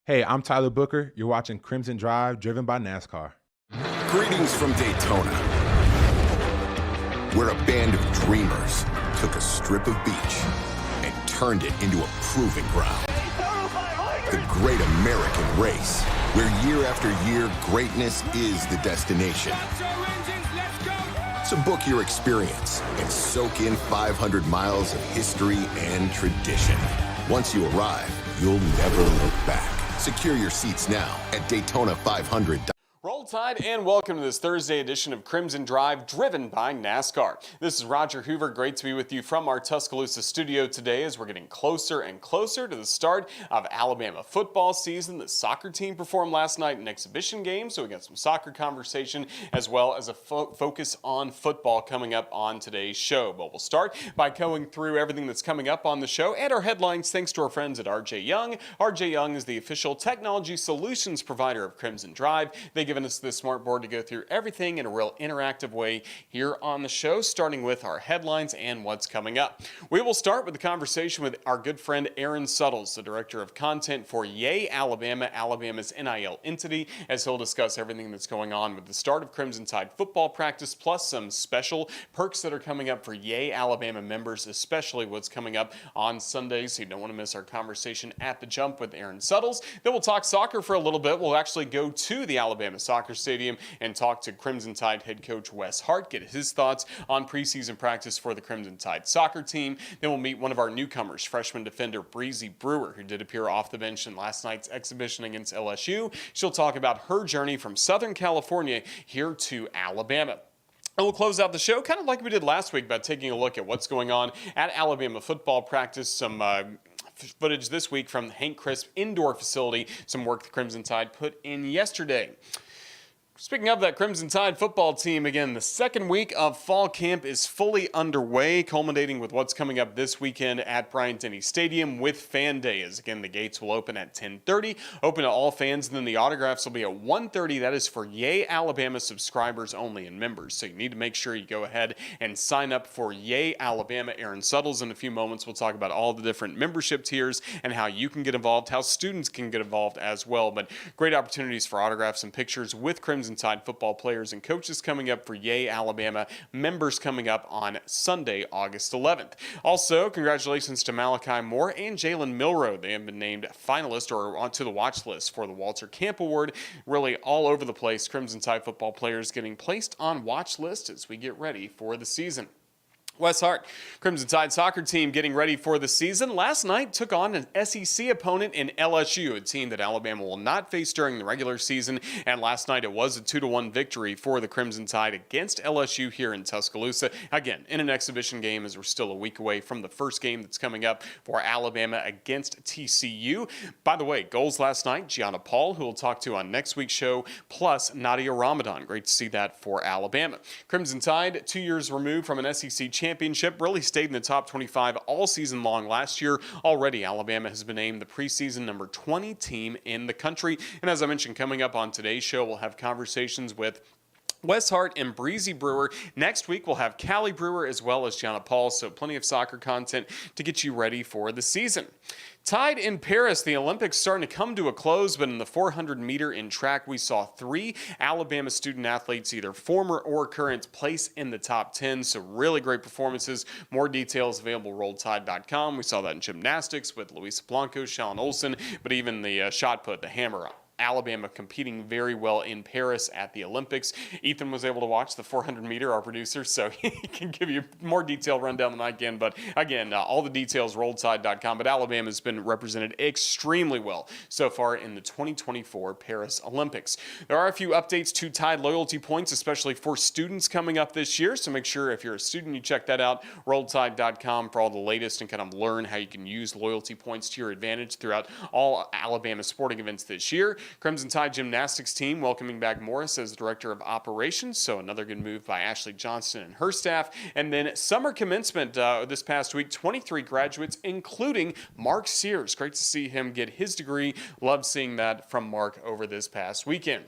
Hey, I'm Tyler Booker. You're watching Crimson Drive, driven by NASCAR. Greetings from Daytona, where a band of dreamers took a strip of beach and turned it into a proving ground. The Great American Race, where year after year, greatness is the destination. So book your experience and soak in 500 miles of history and tradition. Once you arrive, you'll never look back. Secure your seats now at Daytona500. Roll Tide and welcome to this Thursday edition of Crimson Drive, driven by NASCAR. This is Roger Hoover. Great to be with you from our Tuscaloosa studio today as we're getting closer and closer to the start of Alabama football season. The soccer team performed last night in an exhibition game, so we got some soccer conversation as well as a focus on football coming up on today's show. But we'll start by going through everything that's coming up on the show and our headlines thanks to our friends at RJ Young. RJ Young is the official technology solutions provider of Crimson Drive. They've given us this smart board to go through everything in a real interactive way here on the show, starting with our headlines and what's coming up. We will start with the conversation with our good friend Aaron Suttles, the director of content for Yay Alabama, Alabama's NIL entity, as he'll discuss everything that's going on with the start of Crimson Tide football practice, plus some special perks that are coming up for Yay Alabama members, especially what's coming up on Sunday, so you don't want to miss our conversation at the jump with Aaron Suttles. Then we'll talk soccer for a little bit. We'll actually go to the Alabama Soccer Stadium and talk to Crimson Tide head coach Wes Hart, get his thoughts on preseason practice for the Crimson Tide soccer team. Then we'll meet one of our newcomers, freshman defender Breezie Brewer, who did appear off the bench in last night's exhibition against LSU. She'll talk about her journey from Southern California here to Alabama. And we'll close out the show kind of like we did last week by taking a look at what's going on at Alabama football practice, some footage this week from the Hank Crisp indoor facility, some work the Crimson Tide put in yesterday. Speaking of that Crimson Tide football team, again, the second week of fall camp is fully underway, culminating with what's coming up this weekend at Bryant-Denny Stadium with Fan Day. As again, the gates will open at 10:30, open to all fans, and then the autographs will be at 1:30. That is for Yay Alabama subscribers only and members. So you need to make sure you go ahead and sign up for Yay Alabama. Aaron Suttles in a few moments will talk about all the different membership tiers and how you can get involved, how students can get involved as well. But great opportunities for autographs and pictures with Crimson Tide football players and coaches coming up for Yay Alabama members coming up on Sunday, August 11th. Also, congratulations to Malachi Moore and Jalen Milroe. They have been named finalists or onto the watch list for the Walter Camp Award. Really all over the place, Crimson Tide football players getting placed on watch lists as we get ready for the season. Wes Hart, Crimson Tide soccer team getting ready for the season. Last night took on an SEC opponent in LSU, a team that Alabama will not face during the regular season. And last night it was a 2-1 victory for the Crimson Tide against LSU here in Tuscaloosa. Again, in an exhibition game as we're still a week away from the first game that's coming up for Alabama against TCU. By the way, goals last night, Gianna Paul, who we'll talk to on next week's show, plus Nadia Ramadan. Great to see that for Alabama. Crimson Tide, 2 years removed from an SEC championship, really stayed in the top 25 all season long last year. Already, Alabama has been named the preseason number 20 team in the country. And as I mentioned, coming up on today's show, we'll have conversations with Wes Hart and Breezie Brewer. Next week, we'll have Callie Brewer as well as Gianna Paul, so plenty of soccer content to get you ready for the season. Tide in Paris, the Olympics starting to come to a close, but in the 400 meter in track, we saw 3 Alabama student athletes, either former or current, place in the top 10. So really great performances. More details available at rolltide.com. We saw that in gymnastics with Luisa Blanco, Shalon Olsen, but even the shot put, the hammer, Alabama competing very well in Paris at the Olympics. Ethan was able to watch the 400 meter, our producer, so he can give you more detailed rundown than I can. But again, all the details, rolltide.com. But Alabama has been represented extremely well so far in the 2024 Paris Olympics. There are a few updates to Tide loyalty points, especially for students coming up this year. So make sure if you're a student, you check that out, rolltide.com, for all the latest and kind of learn how you can use loyalty points to your advantage throughout all Alabama sporting events this year. Crimson Tide gymnastics team welcoming back Morris as director of operations, so another good move by Ashley Johnston and her staff. And then summer commencement this past week, 23 graduates, including Mark Sears. Great to see him get his degree. Love seeing that from Mark over this past weekend.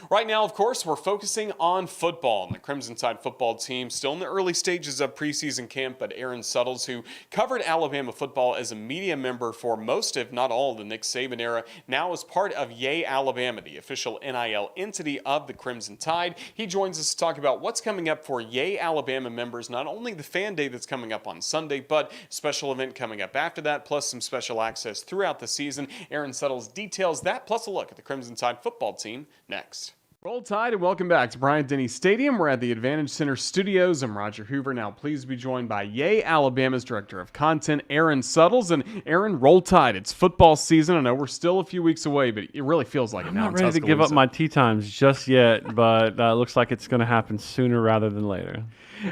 Right now, of course, we're focusing on football, and the Crimson Tide football team still in the early stages of preseason camp, but Aaron Suttles, who covered Alabama football as a media member for most, if not all, of the Nick Saban era, now is part of Yay Alabama, the official NIL entity of the Crimson Tide. He joins us to talk about what's coming up for Yay Alabama members, not only the fan day that's coming up on Sunday, but a special event coming up after that, plus some special access throughout the season. Aaron Suttles details that, plus a look at the Crimson Tide football team next. Roll Tide and welcome back to Bryant-Denny Stadium. We're at the Advantage Center studios. I'm Roger Hoover, now pleased to be joined by Yay Alabama's Director of Content, Aaron Suttles. And Aaron, Roll Tide, it's football season. I know we're still a few weeks away, but it really feels like it now. I'm not ready to give up my tee times just yet, but it looks like it's going to happen sooner rather than later.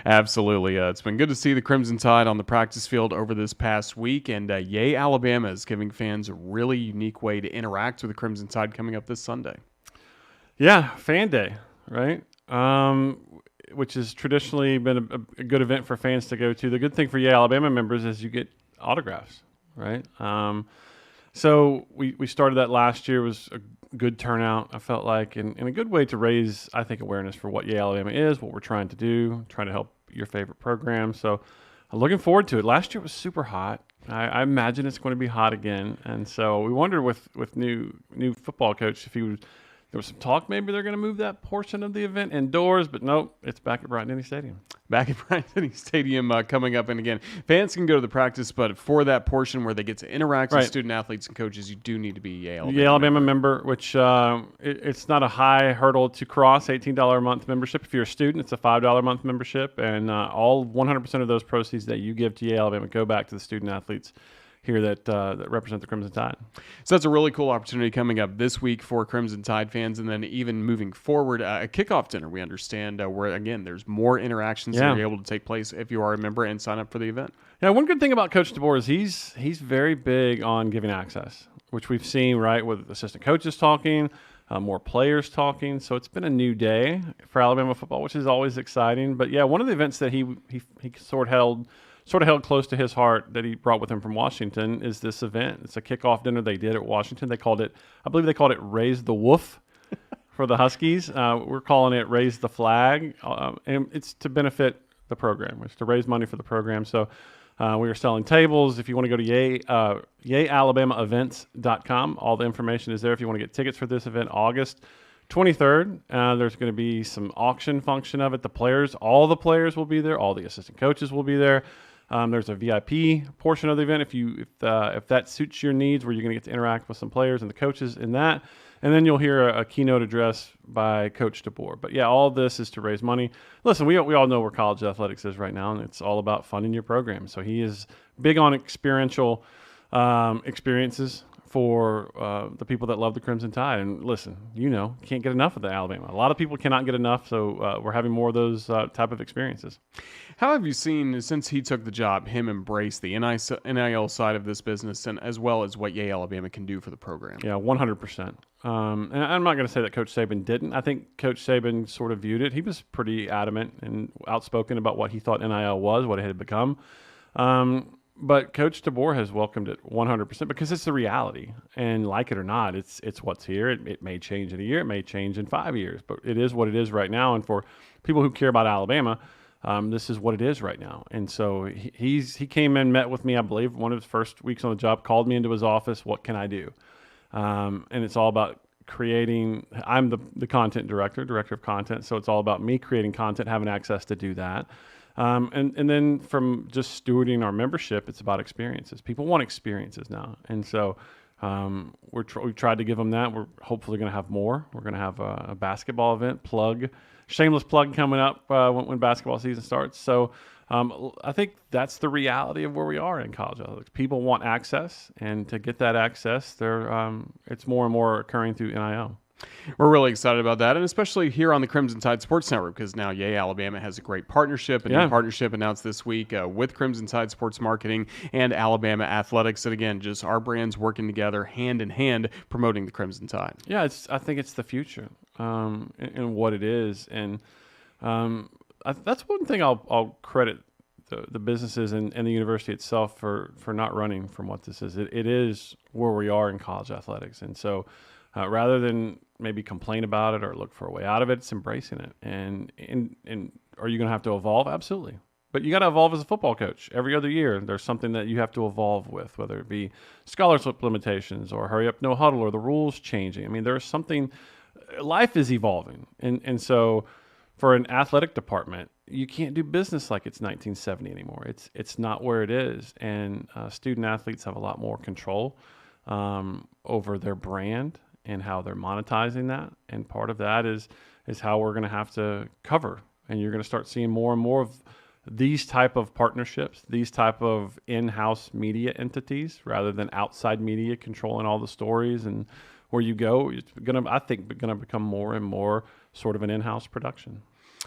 Absolutely. It's been good to see the Crimson Tide on the practice field over this past week, and Yay Alabama is giving fans a really unique way to interact with the Crimson Tide coming up this Sunday. Yeah, fan day, right? Which has traditionally been a good event for fans to go to. The good thing for Yay Alabama members is you get autographs, right? So we started that last year. It was a good turnout, I felt like, and a good way to raise, I think, awareness for what Yay Alabama is, what we're trying to do, trying to help your favorite program. So I'm looking forward to it. Last year was super hot. I imagine it's going to be hot again. And so we wondered with new football coach if he would. There was some talk maybe they're going to move that portion of the event indoors, but nope, it's back at Bryant-Denny Stadium. Back at Bryant-Denny Stadium coming up. And again, fans can go to the practice, but for that portion where they get to interact with student athletes and coaches, you do need to be Yay Alabama member, which it's not a high hurdle to cross, $18 a month membership. If you're a student, it's a $5 a month membership, and all 100% of those proceeds that you give to Yay Alabama go back to the student athletes here that represent the Crimson Tide. So that's a really cool opportunity coming up this week for Crimson Tide fans, and then even moving forward, a kickoff dinner, we understand, where, again, there's more interactions that are able to take place if you are a member and sign up for the event. Yeah, one good thing about Coach DeBoer is he's very big on giving access, which we've seen, right, with assistant coaches talking, more players talking. So it's been a new day for Alabama football, which is always exciting. But, yeah, one of the events that he sort of held close to his heart that he brought with him from Washington is this event. It's a kickoff dinner they did at Washington. I believe they called it Raise the Woof for the Huskies. We're calling it Raise the Flag. And it's to benefit the program. It's to raise money for the program. So we are selling tables. If you want to go to yayalabamaevents.com, all the information is there. If you want to get tickets for this event, August 23rd, there's going to be some auction function of it. All the players will be there. All the assistant coaches will be there. There's a VIP portion of the event if that suits your needs, where you're going to get to interact with some players and the coaches in that. And then you'll hear a keynote address by Coach DeBoer. But, yeah, all this is to raise money. Listen, we all know where college athletics is right now, and it's all about funding your program. So he is big on experiential experiences for the people that love the Crimson Tide. And listen, can't get enough of the Alabama. A lot of people cannot get enough, so we're having more of those type of experiences. How have you seen, since he took the job, him embrace the NIL side of this business, and as well as what Yay Alabama can do for the program? Yeah, 100%. And I'm not going to say that Coach Saban didn't. I think Coach Saban sort of viewed it. He was pretty adamant and outspoken about what he thought NIL was, what it had become. But Coach DeBoer has welcomed it 100% because it's the reality. And like it or not, it's what's here. It may change in a year. It may change in 5 years. But it is what it is right now. And for people who care about Alabama, this is what it is right now. And so he came in, met with me, I believe, one of his first weeks on the job, called me into his office. What can I do? And it's all about creating. I'm the content director of content. So it's all about me creating content, having access to do that. And then from just stewarding our membership, it's about experiences. People want experiences now. And so we tried to give them that. We're hopefully going to have more. We're going to have a basketball event, shameless plug coming up when basketball season starts. So I think that's the reality of where we are in college athletics. People want access, and to get that access, it's more and more occurring through NIL. We're really excited about that, and especially here on the Crimson Tide Sports Network, because now Yay Alabama has a great partnership, a new partnership announced this week with Crimson Tide Sports Marketing and Alabama Athletics. And again, just our brands working together hand in hand, promoting the Crimson Tide. Yeah, I think it's the future and what it is. And that's one thing I'll credit the businesses and the university itself for not running from what this is. It is where we are in college athletics. And so rather than maybe complain about it or look for a way out of it. It's embracing it. And are you going to have to evolve? Absolutely. But you got to evolve as a football coach. Every other year, there's something that you have to evolve with, whether it be scholarship limitations or hurry up, no huddle, or the rules changing. I mean, there's something. Life is evolving, and so for an athletic department, you can't do business like it's 1970 anymore. It's not where it is, and student athletes have a lot more control over their brand and how they're monetizing that. And part of that is how we're going to have to cover, and you're going to start seeing more and more of these type of partnerships, these type of in-house media entities, rather than outside media controlling all the stories and where you go. It's I think, going to become more and more sort of an in-house production.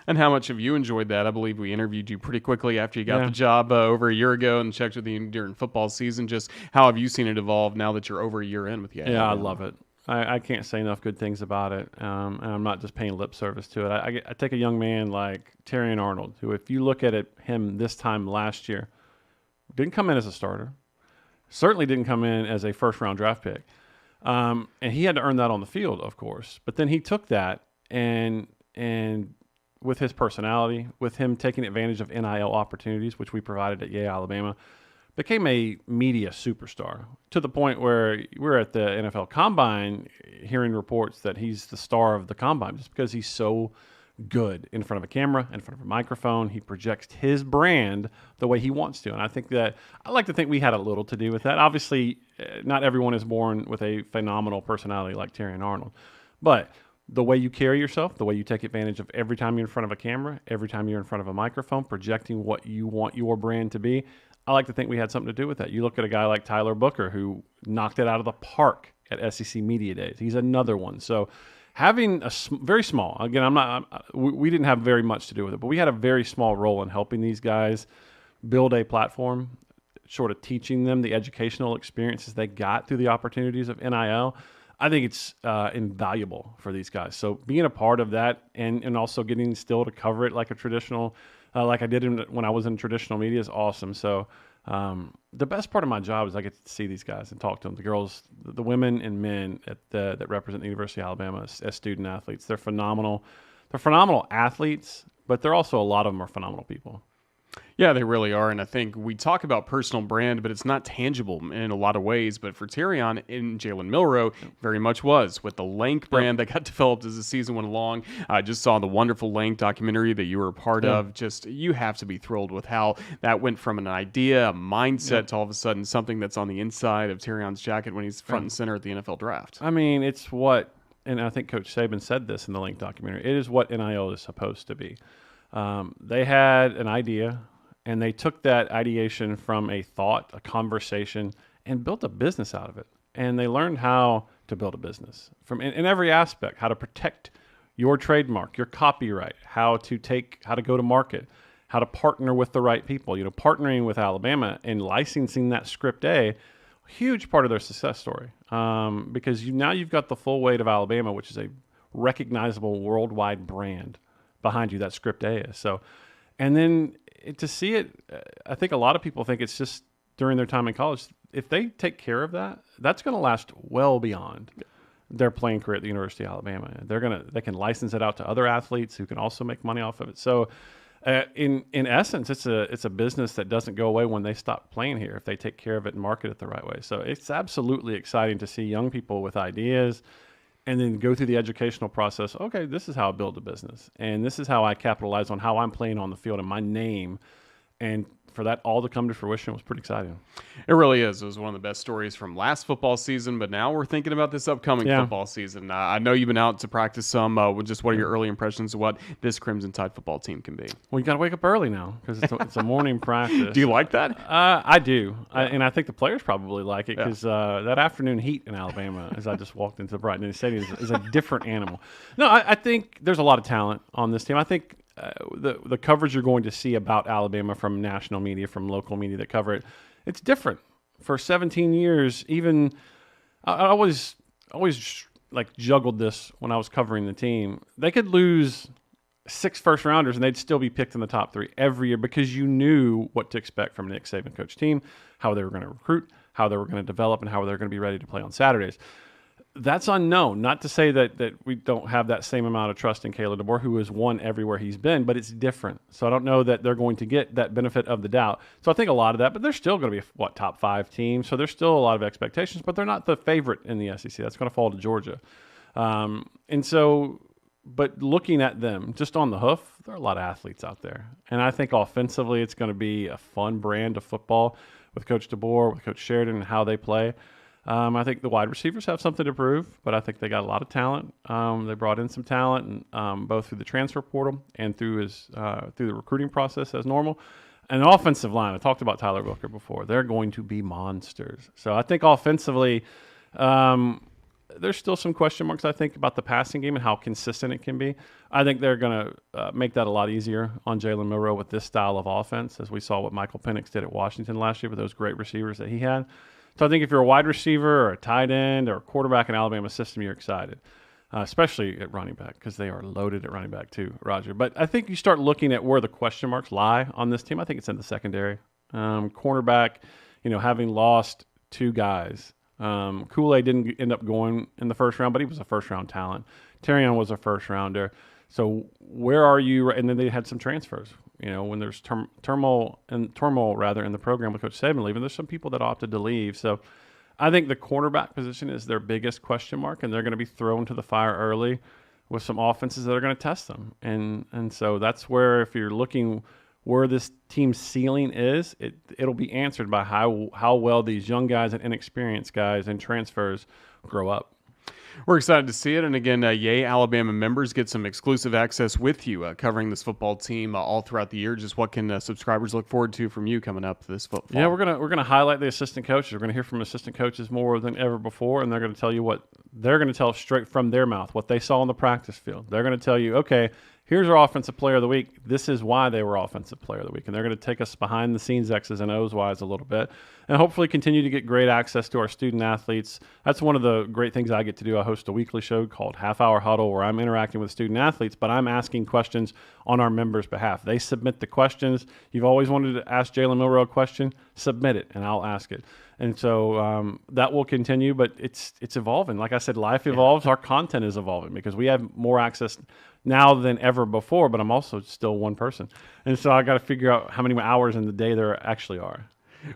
And how much have you enjoyed that? I believe we interviewed you pretty quickly after you got the job over a year ago and checked with you during football season. Just how have you seen it evolve now that you're over a year in with you? Yeah, I love it. I can't say enough good things about it, and I'm not just paying lip service to it. I take a young man like Terrion Arnold, who, if you look at him this time last year, didn't come in as a starter, certainly didn't come in as a first-round draft pick, and he had to earn that on the field, of course. But then he took that and with his personality, with him taking advantage of NIL opportunities, which we provided at Yale, Alabama, became a media superstar to the point where we're at the NFL Combine hearing reports that he's the star of the Combine just because he's so good in front of a camera, in front of a microphone. He projects his brand the way he wants to. And I like to think we had a little to do with that. Obviously, not everyone is born with a phenomenal personality like Terrion Arnold, but the way you carry yourself, the way you take advantage of every time you're in front of a camera, every time you're in front of a microphone, projecting what you want your brand to be, I like to think we had something to do with that. You look at a guy like Tyler Booker, who knocked it out of the park at SEC Media Days. He's another one. So having very small, again, we didn't have very much to do with it, but we had a very small role in helping these guys build a platform, sort of teaching them the educational experiences they got through the opportunities of NIL. I think it's invaluable for these guys. So being a part of that and also getting still to cover it like a traditional, like I did when I was in traditional media, is awesome. So the best part of my job is I get to see these guys and talk to them. The girls, the women and men that represent the University of Alabama as student athletes. They're phenomenal. They're phenomenal athletes, but they're also, a lot of them are phenomenal people. Yeah, they really are. And I think we talk about personal brand, but it's not tangible in a lot of ways. But for Terrion and Jalen Milroe, very much was with the Lank brand that got developed as the season went along. I just saw the wonderful Lank documentary that you were a part of. Just, you have to be thrilled with how that went from an idea, a mindset, to all of a sudden something that's on the inside of Terrion's jacket when he's front and center at the NFL draft. I mean, it's what, and I think Coach Saban said this in the Lank documentary, it is what NIL is supposed to be. They had an idea, and they took that ideation from a thought, a conversation, and built a business out of it. And they learned how to build a business in every aspect, how to protect your trademark, your copyright, how to go to market, how to partner with the right people. You know, partnering with Alabama and licensing that script A, huge part of their success story. Because now you've got the full weight of Alabama, which is a recognizable worldwide brand behind you, that script A is. So, and then to see it, I think a lot of people think it's just during their time in college. If they take care of that, that's going to last well beyond their playing career at the University of Alabama. They can license it out to other athletes who can also make money off of it. So, in essence, it's a business that doesn't go away when they stop playing here if they take care of it and market it the right way. So it's absolutely exciting to see young people with ideas and then go through the educational process. Okay, this is how I build a business, and this is how I capitalize on how I'm playing on the field and my name. And for that all to come to fruition was pretty exciting. It really is. It was one of the best stories from last football season, but now we're thinking about this upcoming football season. I know you've been out to practice some. Just what are your early impressions of what this Crimson Tide football team can be? Well, you got to wake up early now because it's a morning practice. Do you like that? I do. And I think the players probably like it because that afternoon heat in Alabama, as I just walked into the Brighton Stadium, is a different animal. No, I think there's a lot of talent on this team. I think the coverage you're going to see about Alabama from national media, from local media that cover it, it's different. For 17 years, even I always like juggled this when I was covering the team. They could lose 6 first-rounders and they'd still be picked in the top 3 every year because you knew what to expect from a Nick Saban coach team, how they were going to recruit, how they were going to develop, and how they were going to be ready to play on Saturdays. That's unknown. Not to say that we don't have that same amount of trust in Caleb DeBoer, who has won everywhere he's been, but it's different. So I don't know that they're going to get that benefit of the doubt. So I think a lot of that, but they're still going to be, top 5 team. So there's still a lot of expectations, but they're not the favorite in the SEC. That's going to fall to Georgia. And so, but looking at them just on the hoof, there are a lot of athletes out there. And I think offensively, it's going to be a fun brand of football with Coach DeBoer, with Coach Sheridan, and how they play. I think the wide receivers have something to prove, but I think they got a lot of talent. They brought in some talent, both through the transfer portal and through the recruiting process as normal. And the offensive line, I talked about Tyler Booker before. They're going to be monsters. So I think offensively, there's still some question marks, I think, about the passing game and how consistent it can be. I think they're going to make that a lot easier on Jalen Milroe with this style of offense, as we saw what Michael Penix did at Washington last year with those great receivers that he had. So I think if you're a wide receiver or a tight end or a quarterback in Alabama system, you're excited, especially at running back, because they are loaded at running back too, Roger. But I think you start looking at where the question marks lie on this team. I think it's in the secondary. Cornerback, having lost 2 guys. Kool-Aid didn't end up going in the first round, but he was a first-round talent. Terrion was a first-rounder. So where are you? And then they had some transfers. When there's turmoil in the program with Coach Saban leaving, there's some people that opted to leave. So I think the cornerback position is their biggest question mark, and they're going to be thrown to the fire early with some offenses that are going to test them. And so that's where, if you're looking where this team's ceiling is, it'll be answered by how well these young guys and inexperienced guys and transfers grow up. We're excited to see it. And again, Yay Alabama members get some exclusive access with you covering this football team all throughout the year. Just what can subscribers look forward to from you coming up this football? Yeah, we're gonna highlight the assistant coaches. We're gonna hear from assistant coaches more than ever before, and they're gonna tell you what they're gonna tell straight from their mouth, what they saw on the practice field. They're gonna tell you, okay, here's our offensive player of the week. This is why they were offensive player of the week. And they're going to take us behind the scenes X's and O's wise a little bit, and hopefully continue to get great access to our student athletes. That's one of the great things I get to do. I host a weekly show called Half Hour Huddle, where I'm interacting with student athletes, but I'm asking questions on our members' behalf. They submit the questions. You've always wanted to ask Jalen Milroe a question, submit it, and I'll ask it. And so that will continue, but it's evolving. Like I said, life evolves. Our content is evolving because we have more access now than ever before, but I'm also still one person. And so I got to figure out how many hours in the day there actually are.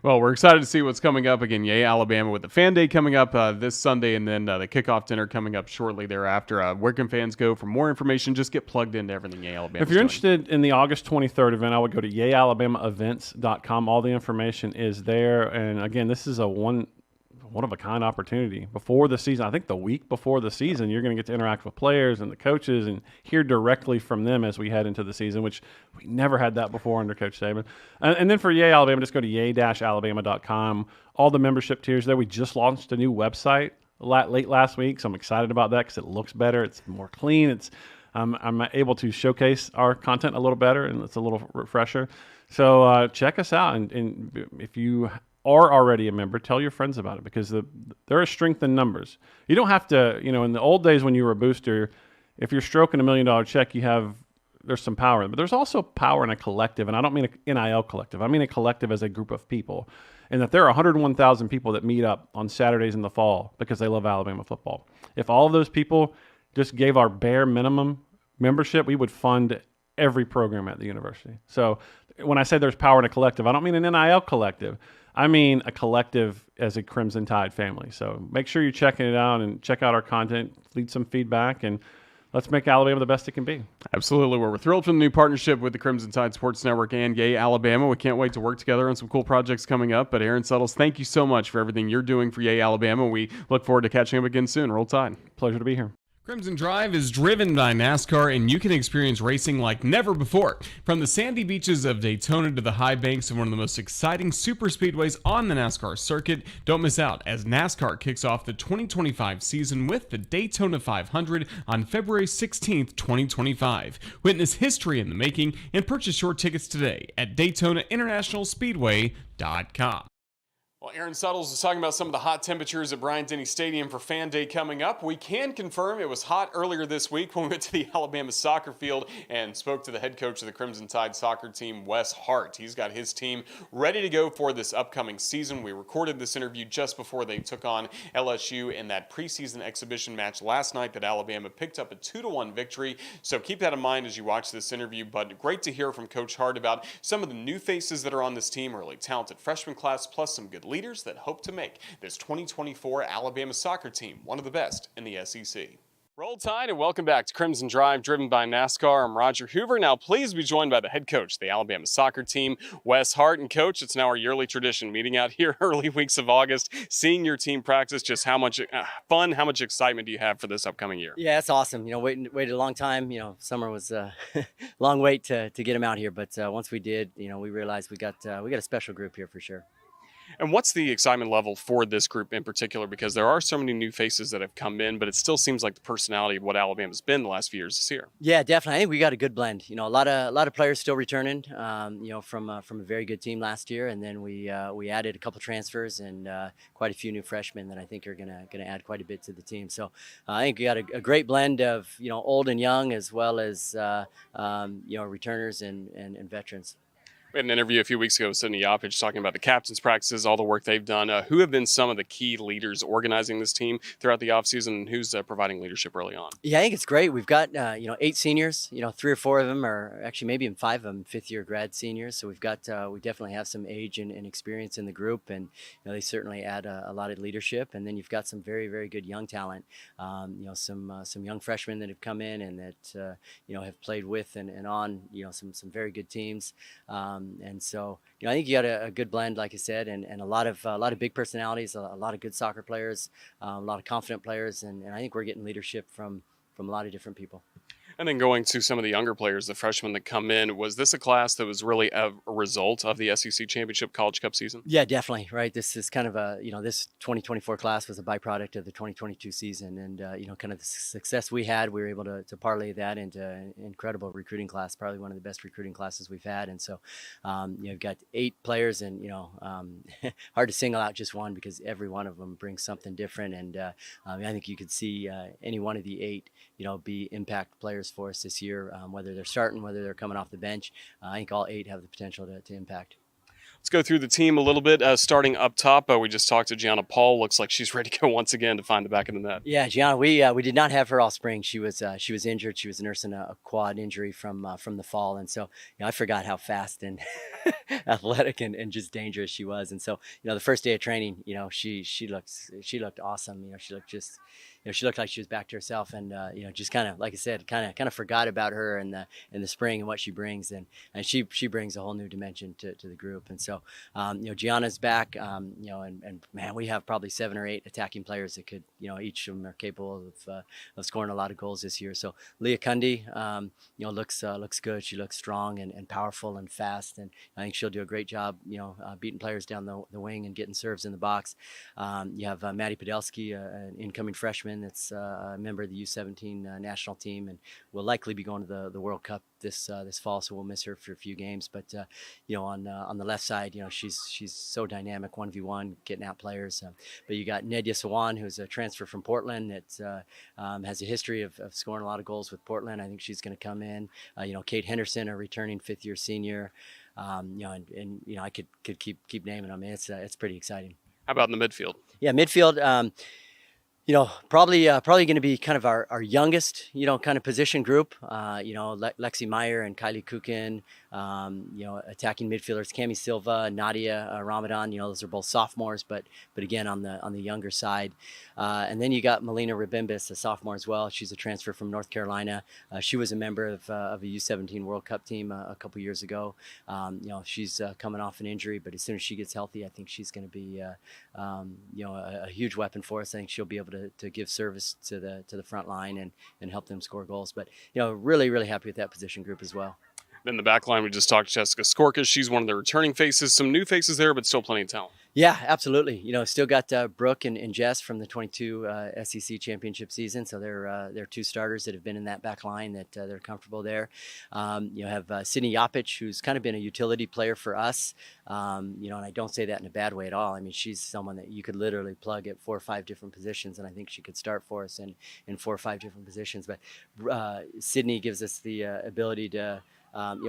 Well, we're excited to see what's coming up. Again, Yay Alabama with the Fan Day coming up this Sunday, and then the kickoff dinner coming up shortly thereafter. Where can fans go for more information? Just get plugged into everything Yay Alabama. If you're interested in the August 23rd event, I would go to yayalabamaevents.com. All the information is there. And again, this is a one-of-a-kind opportunity. Before the season, I think the week before the season, you're going to get to interact with players and the coaches and hear directly from them as we head into the season, which we never had that before under Coach Saban. And then for Yay Alabama, just go to yay-alabama.com. All the membership tiers there. We just launched a new website late last week, so I'm excited about that because it looks better. It's more clean. I'm able to showcase our content a little better, and it's a little refresher. So check us out, and if you are already a member, tell your friends about it, because there is strength in numbers. You don't have to, in the old days when you were a booster, if you're stroking $1 million check, there's some power in it. But there's also power in a collective, and I don't mean an NIL collective. I mean a collective as a group of people, and that there are 101,000 people that meet up on Saturdays in the fall because they love Alabama football. If all of those people just gave our bare minimum membership, we would fund every program at the university. So when I say there's power in a collective, I don't mean an NIL collective. I mean a collective as a Crimson Tide family. So make sure you're checking it out and check out our content, leave some feedback, and let's make Alabama the best it can be. Absolutely. Well, we're thrilled for the new partnership with the Crimson Tide Sports Network and Yay Alabama. We can't wait to work together on some cool projects coming up. But Aaron Suttles, thank you so much for everything you're doing for Yay Alabama. We look forward to catching up again soon. Roll Tide. Pleasure to be here. Crimson Drive is driven by NASCAR, and you can experience racing like never before. From the sandy beaches of Daytona to the high banks of one of the most exciting super speedways on the NASCAR circuit, don't miss out as NASCAR kicks off the 2025 season with the Daytona 500 on February 16th, 2025. Witness history in the making and purchase your tickets today at DaytonaInternationalSpeedway.com. Well, Aaron Suttles was talking about some of the hot temperatures at Bryant-Denny Stadium for Fan Day coming up. We can confirm it was hot earlier this week when we went to the Alabama soccer field and spoke to the head coach of the Crimson Tide soccer team, Wes Hart. He's got his team ready to go for this upcoming season. We recorded this interview just before they took on LSU in that preseason exhibition match last night that Alabama picked up a 2-1 victory. So keep that in mind as you watch this interview. But great to hear from Coach Hart about some of the new faces that are on this team, a really talented freshman class, plus some good leaders that hope to make this 2024 Alabama soccer team one of the best in the SEC. Roll Tide and welcome back to Crimson Drive, driven by NASCAR. I'm Roger Hoover. Now, pleased to be joined by the head coach of the Alabama soccer team, Wes Hart. And Coach, it's now our yearly tradition, meeting out here early weeks of August, seeing your team practice. Just how much fun, how much excitement do you have for this upcoming year? Yeah, it's awesome. Waited a long time. Summer was a long wait to get them out here, but once we did, we realized we got a special group here for sure. And what's the excitement level for this group in particular? Because there are so many new faces that have come in, but it still seems like the personality of what Alabama's been the last few years is here. Yeah, definitely. I think we got a good blend. A lot of players still returning. From a very good team last year, and then we added a couple transfers and quite a few new freshmen that I think are gonna add quite a bit to the team. So I think we got a great blend of old and young, as well as returners and veterans. We had an interview a few weeks ago with Sydney Yoppage talking about the captain's practices, all the work they've done. Who have been some of the key leaders organizing this team throughout the offseason, and who's providing leadership early on? Yeah, I think it's great. We've got 8 seniors. 3 or 4 of them are actually maybe even 5 of them fifth-year grad seniors. So we definitely have some age and experience in the group, and they certainly add a lot of leadership. And then you've got some very, very good young talent. Some young freshmen that have come in and that have played with and on some very good teams. And so, I think you got a good blend, like I said, and a lot of big personalities, a lot of good soccer players, a lot of confident players, and I think we're getting leadership from a lot of different people. And then going to some of the younger players, the freshmen that come in, was this a class that was really a result of the SEC Championship College Cup season? Yeah, definitely. Right. This is kind of this 2024 class was a byproduct of the 2022 season, and kind of the success we had, we were able to parlay that into an incredible recruiting class, probably one of the best recruiting classes we've had. And so, you've got 8 players, and hard to single out just one because every one of them brings something different. And I think you could see any one of the 8, be impact players for us this year, whether they're starting, whether they're coming off the bench. I think all 8 have the potential to impact. Let's go through the team a little bit. Starting up top, we just talked to Gianna Paul. Looks like she's ready to go once again to find the back of the net. Yeah, Gianna, we did not have her all spring. She was injured. She was nursing a quad injury from the fall, and so I forgot how fast and athletic and just dangerous she was. And so the first day of training, she looked awesome. She looked like she was back to herself, and just kind of, like I said, kind of forgot about her in the spring and what she brings, and she brings a whole new dimension to the group. And so Gianna's back, and man, we have probably 7 or 8 attacking players that could, each of them are capable of scoring a lot of goals this year. So Leah Cundy, looks good. She looks strong and powerful and fast, and I think she'll do a great job, beating players down the wing and getting serves in the box. You have Maddie Podolsky, an incoming freshman that's a member of the U17 national team, and will likely be going to the World Cup this fall, so we'll miss her for a few games. But on the left side, she's so dynamic, 1v1, getting out players. But you got Nedia Sawan, who's a transfer from Portland that has a history of scoring a lot of goals with Portland. I think she's going to come in. Kate Henderson, a returning 5th-year senior. I could keep naming them. It's pretty exciting. How about in the midfield? Yeah, midfield. Probably going to be kind of our youngest, kind of position group. Lexi Meyer and Kylie Kukin, attacking midfielders, Cami Silva, Nadia Ramadan. Those are both sophomores, but again on the younger side. And then you got Melina Rabimbis, a sophomore as well. She's a transfer from North Carolina. She was a member of a U17 World Cup team a couple years ago. She's coming off an injury, but as soon as she gets healthy, I think she's going to be a huge weapon for us. I think she'll be able to give service to the front line and help them score goals. But really, really happy with that position group as well. Then the back line, we just talked to Jessica Skorka. She's one of the returning faces. Some new faces there, but still plenty of talent. Yeah, absolutely. Still got Brooke and Jess from the 22 SEC championship season. So they're two starters that have been in that back line that they're comfortable there. Have Sydney Yapich, who's kind of been a utility player for us. And I don't say that in a bad way at all. I mean, she's someone that you could literally plug at 4 or 5 different positions, and I think she could start for us in 4 or 5 different positions. But Sydney gives us the ability to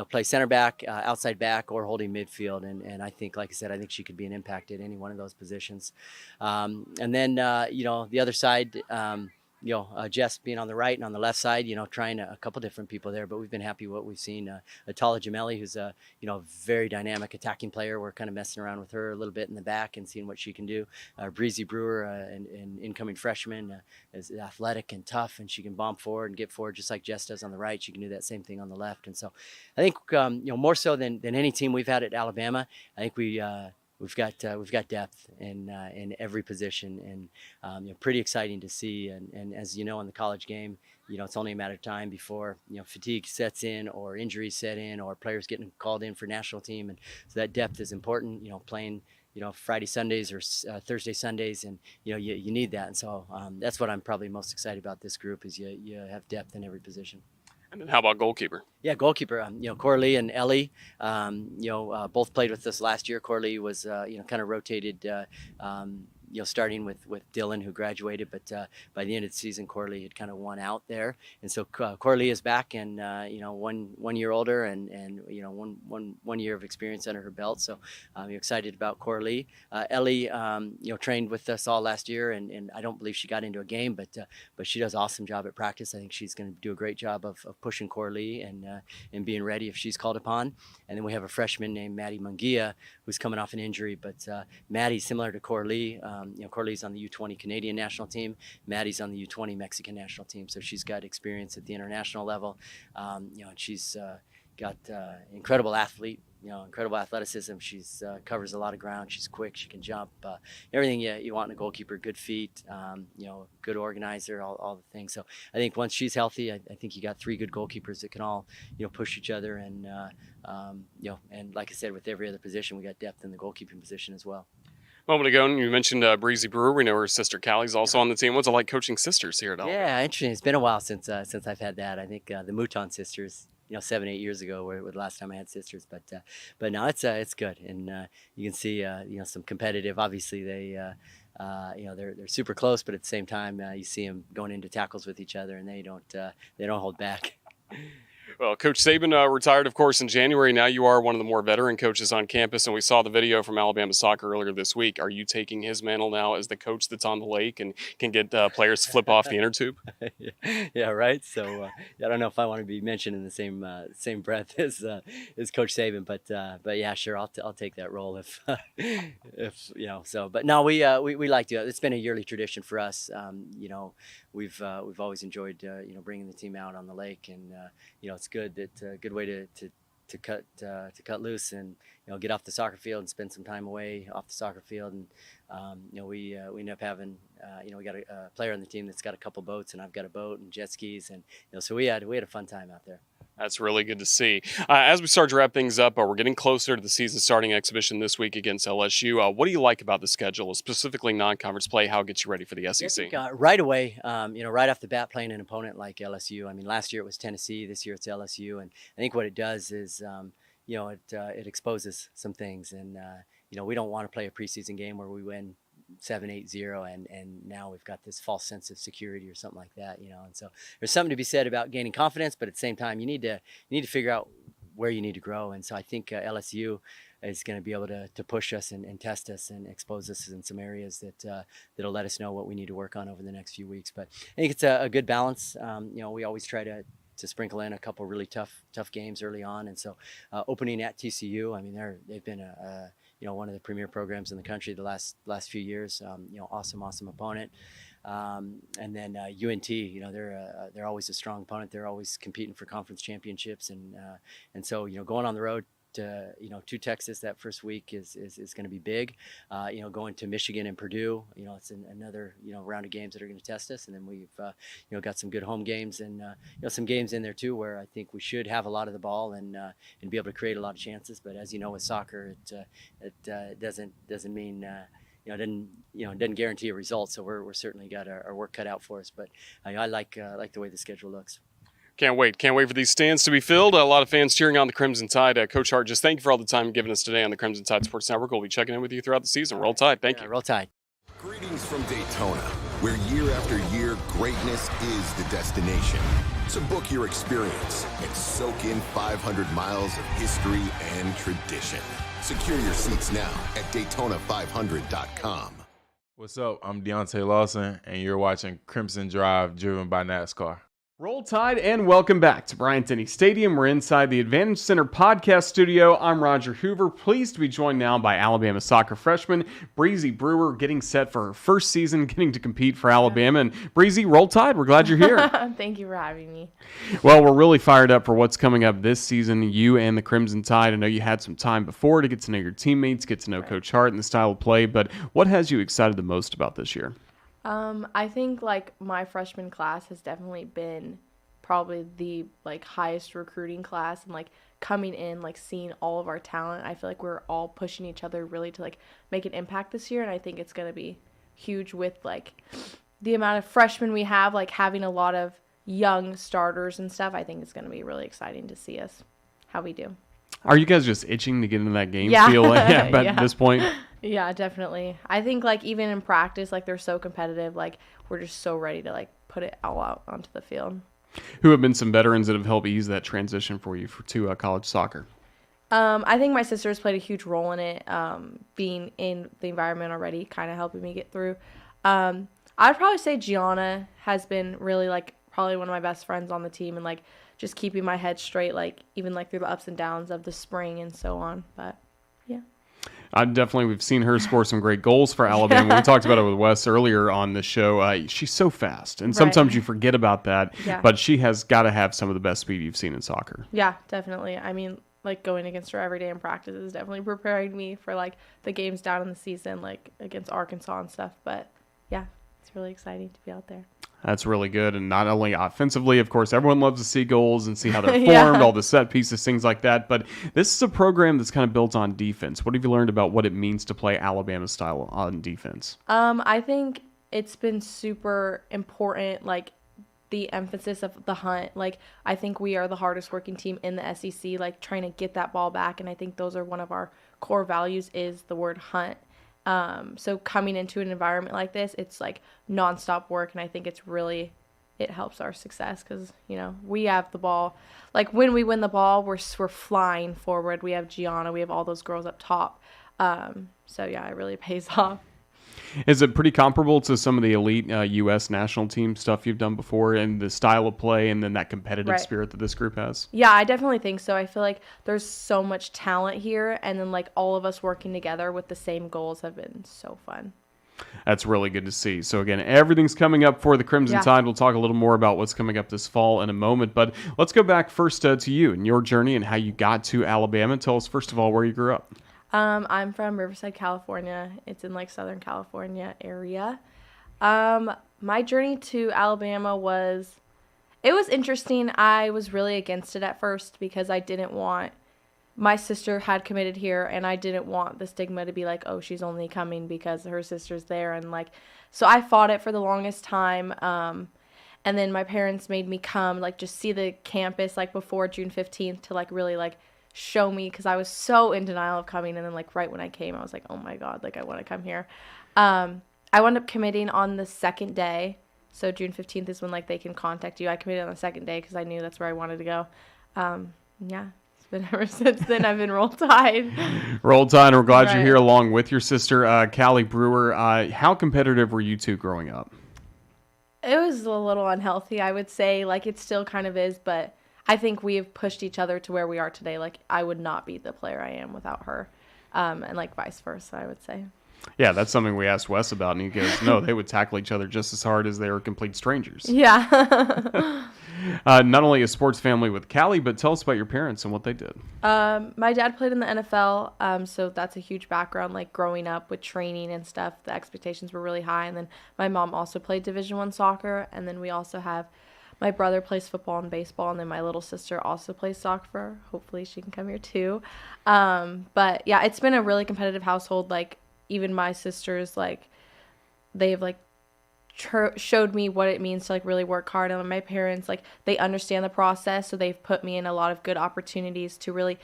play center back, outside back, or holding midfield. And I think, like I said, I think she could be an impact at any one of those positions. And then, the other side, Jess being on the right and on the left side, trying a couple different people there, but we've been happy with what we've seen. Atala Jameli, who's a, very dynamic attacking player. We're kind of messing around with her a little bit in the back and seeing what she can do. Breezie Brewer, an incoming freshman, is athletic and tough, and she can bomb forward and get forward just like Jess does on the right. She can do that same thing on the left. And so I think, more so than any team we've had at Alabama, I think we've got depth in every position, and pretty exciting to see. And as you know, in the college game, it's only a matter of time before fatigue sets in, or injuries set in, or players getting called in for national team, and so that depth is important. Playing Friday Sundays or Thursday Sundays, and you need that. And so that's what I'm probably most excited about this group, is you have depth in every position. And then how about goalkeeper? Yeah, goalkeeper. Coralie and Ellie, both played with us last year. Coralie was, kind of rotated, starting with Dylan, who graduated, but by the end of the season, Coralie had kind of won out there, and so Coralie is back, and 1 year older, and one year of experience under her belt. So I'm excited about Coralie. Ellie, trained with us all last year, and I don't believe she got into a game, but she does an awesome job at practice. I think she's going to do a great job of pushing Coralie and being ready if she's called upon. And then we have a freshman named Maddie Mungia, who's coming off an injury, but Maddie's similar to Coralie. Coralie's on the U20 Canadian national team. Maddie's on the U20 Mexican national team. So she's got experience at the international level. And she's got incredible athlete, incredible athleticism. She's covers a lot of ground. She's quick. She can jump. Everything you want in a goalkeeper. Good feet. Good organizer. All the things. So I think once she's healthy, I think you got 3 good goalkeepers that can all push each other. And and like I said, with every other position, we got depth in the goalkeeping position as well. A moment ago, you mentioned Breezie Brewer. We know her sister Callie's also on the team. What's it like coaching sisters here at Alabama? Yeah, interesting. It's been a while since I've had that. I think the Mouton sisters, 7-8 years ago were the last time I had sisters. But no, it's good, and you can see some competitive. Obviously, they're super close, but at the same time, you see them going into tackles with each other, and they don't hold back. Well, Coach Saban retired, of course, in January. Now you are one of the more veteran coaches on campus, and we saw the video from Alabama soccer earlier this week. Are you taking his mantle now as the coach that's on the lake and can get players to flip off the inner tube? Yeah, right. So I don't know if I want to be mentioned in the same breath as Coach Saban, but yeah, sure, I'll take that role if So, but no, we like to. It's been a yearly tradition for us. We've always enjoyed bringing the team out on the lake, and it's good that good way to cut loose and get off the soccer field and spend some time away off the soccer field. And we end up having we got a player on the team that's got a couple boats, and I've got a boat and jet skis, and so we had a fun time out there. That's really good to see. As we start to wrap things up, we're getting closer to the season starting exhibition this week against LSU. What do you like about the schedule, specifically non-conference play? How it gets you ready for the SEC? Right away, right off the bat, playing an opponent like LSU. I mean, last year it was Tennessee. This year it's LSU. And I think what it does is, it exposes some things. And, we don't want to play a preseason game where we win 7-8-0 and now we've got this false sense of security or something like that, and so there's something to be said about gaining confidence, but at the same time you need to figure out where you need to grow. And so I think LSU is going to be able to push us and test us and expose us in some areas that'll let us know what we need to work on over the next few weeks. But I think it's a good balance. We always try to sprinkle in a couple really tough games early on, and so opening at TCU, I mean they've been one of the premier programs in the country the last few years. Awesome opponent. And then UNT, they're always a strong opponent. They're always competing for conference championships, and so going on the road to Texas that first week is going to be big. Going to Michigan and Purdue, it's another round of games that are going to test us, and then we've got some good home games and some games in there too where I think we should have a lot of the ball and be able to create a lot of chances. But as you know, with soccer, it doesn't mean doesn't guarantee a result. So we're certainly got our work cut out for us. But I like the way the schedule looks. Can't wait for these stands to be filled. A lot of fans cheering on the Crimson Tide. Coach Hart, just thank you for all the time given us today on the Crimson Tide Sports Network. We'll be checking in with you throughout the season. Roll Tide. Thank you. Roll Tide. Greetings from Daytona, where year after year, greatness is the destination. So book your experience and soak in 500 miles of history and tradition. Secure your seats now at Daytona500.com. What's up? I'm Deontay Lawson, and you're watching Crimson Drive, driven by NASCAR. Roll Tide and welcome back to Bryant-Denny Stadium. We're inside the Advantage Center podcast studio. I'm Roger Hoover, pleased to be joined now by Alabama soccer freshman Breezie Brewer, getting set for her first season, getting to compete for Alabama. And Breezie, Roll Tide, we're glad you're here. Thank you for having me. Well, we're really fired up for what's coming up this season, you and the Crimson Tide. I know you had some time before to get to know your teammates, get to know Coach Hart and the style of play, but what has you excited the most about this year? I think my freshman class has definitely been probably the highest recruiting class, and coming in, seeing all of our talent. I feel like we're all pushing each other really to make an impact this year, and I think it's going to be huge with the amount of freshmen we have, having a lot of young starters and stuff. I think it's going to be really exciting to see us how we do. Are you guys just itching to get into that game Yeah. feel at this point? Yeah, definitely. I think even in practice, they're so competitive. We're just so ready to put it all out onto the field. Who have been some veterans that have helped ease that transition for you to college soccer? I think my sister's played a huge role in it, being in the environment already, kind of helping me get through. I'd probably say Gianna has been really probably one of my best friends on the team, and just keeping my head straight, even through the ups and downs of the spring and so on. But yeah. We've seen her score some great goals for Alabama. We talked about it with Wes earlier on the show. She's so fast, and sometimes you forget about that. Yeah. But she has got to have some of the best speed you've seen in soccer. Yeah, definitely. I mean, going against her every day in practice is definitely preparing me for the games down in the season, against Arkansas and stuff. But yeah, it's really exciting to be out there. That's really good. And not only offensively, of course, everyone loves to see goals and see how they're formed, Yeah. all the set pieces, things like that. But this is a program that's kind of built on defense. What have you learned about what it means to play Alabama style on defense? I think it's been super important, the emphasis of the hunt. I think we are the hardest working team in the SEC, trying to get that ball back. And I think those are one of our core values is the word hunt. So coming into an environment like this, it's nonstop work, and I think it helps our success because we have the ball. When we win the ball, we're flying forward. We have Gianna, we have all those girls up top. So yeah, it really pays off. Is it pretty comparable to some of the elite U.S. national team stuff you've done before, and the style of play, and then that competitive spirit that this group has? Yeah, I definitely think so. I feel there's so much talent here, and then all of us working together with the same goals have been so fun. That's really good to see. So again, everything's coming up for the Crimson Tide. We'll talk a little more about what's coming up this fall in a moment, but let's go back first to you and your journey and how you got to Alabama. Tell us first of all where you grew up. I'm from Riverside, California. It's in Southern California area. My journey to Alabama was interesting. I was really against it at first because I didn't want, my sister had committed here, and I didn't want the stigma to be oh, she's only coming because her sister's there. And so I fought it for the longest time. And then my parents made me come, just see the campus before June 15th to really show me, because I was so in denial of coming, and then right when I came I was oh my god, I want to come here. I wound up committing on the second day, so June 15th is when they can contact you. I committed on the second day because I knew that's where I wanted to go. Yeah, it's been ever since then. I've been Roll Tide. Roll Tide, and we're glad you're here along with your sister Callie Brewer. How competitive were you two growing up? It was a little unhealthy, I would say. It still kind of is, but I think we have pushed each other to where we are today. I would not be the player I am without her, and vice versa, I would say. Yeah, that's something we asked Wes about, and he goes, no, they would tackle each other just as hard as they were complete strangers. Yeah. Not only a sports family with Callie, but tell us about your parents and what they did. My dad played in the NFL, so that's a huge background. Like growing up with training and stuff, the expectations were really high. And then my mom also played Division I soccer, and then we also have my brother plays football and baseball, and then my little sister also plays soccer. Hopefully, she can come here too. But yeah, it's been a really competitive household. Like even my sisters, like they've like showed me what it means to like really work hard, and my parents, like they understand the process, so they've put me in a lot of good opportunities to really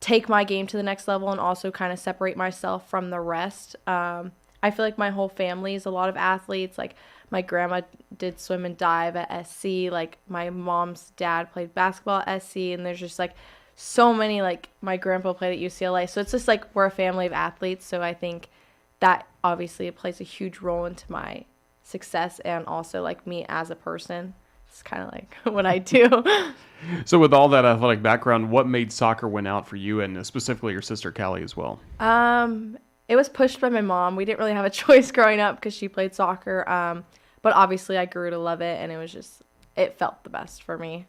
take my game to the next level and also kind of separate myself from the rest. I feel like my whole family is a lot of athletes. Like my grandma did swim and dive at SC, like my mom's dad played basketball at SC, and there's just like so many, like my grandpa played at UCLA, so it's just like we're a family of athletes. So I think that obviously it plays a huge role into my success and also like me as a person. It's kind of like what I do. So with all that athletic background, what made soccer win out for you and specifically your sister Callie as well? It was pushed by my mom. We didn't really have a choice growing up because she played soccer. But obviously I grew to love it, and it felt the best for me.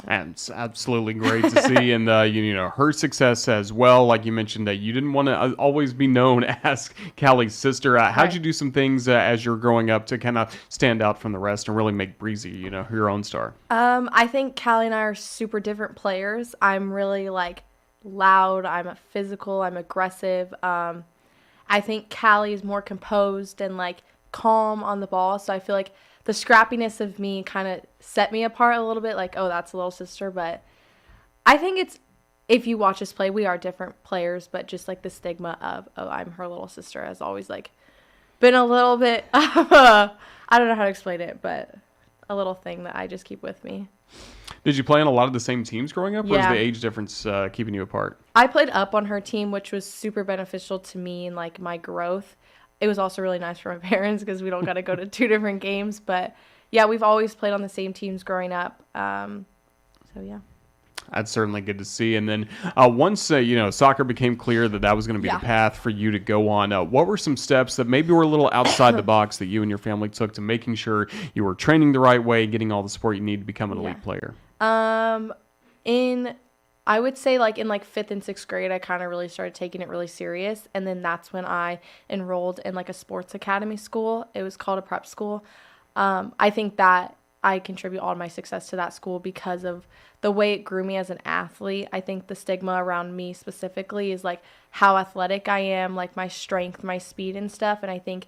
And it's absolutely great to see, and her success as well. Like you mentioned, that you didn't want to always be known as Callie's sister. How'd you do some things as you're growing up to kind of stand out from the rest and really make Breezie, your own star? I think Callie and I are super different players. I'm really like loud. I'm physical. I'm aggressive. I think Callie is more composed and like calm on the ball. So I feel like the scrappiness of me kind of set me apart a little bit, like, oh, that's a little sister. But I think if you watch us play, we are different players, but just like the stigma of, oh, I'm her little sister has always like been a little bit, I don't know how to explain it, but a little thing that I just keep with me. Did you play on a lot of the same teams growing up, or is Yeah. the age difference keeping you apart? I played up on her team, which was super beneficial to me and like my growth. It was also really nice for my parents because we don't got to go to 2 different games. But yeah, we've always played on the same teams growing up. So yeah. That's certainly good to see. And then once soccer became clear that was going to be the path for you to go on, what were some steps that maybe were a little outside the box that you and your family took to making sure you were training the right way, getting all the support you need to become an elite player? I would say like in like 5th and 6th grade, I kind of really started taking it really serious. And then that's when I enrolled in like a sports academy school. It was called a prep school. I think that I contribute all of my success to that school because of the way it grew me as an athlete. I think the stigma around me specifically is like how athletic I am, like my strength, my speed and stuff. And I think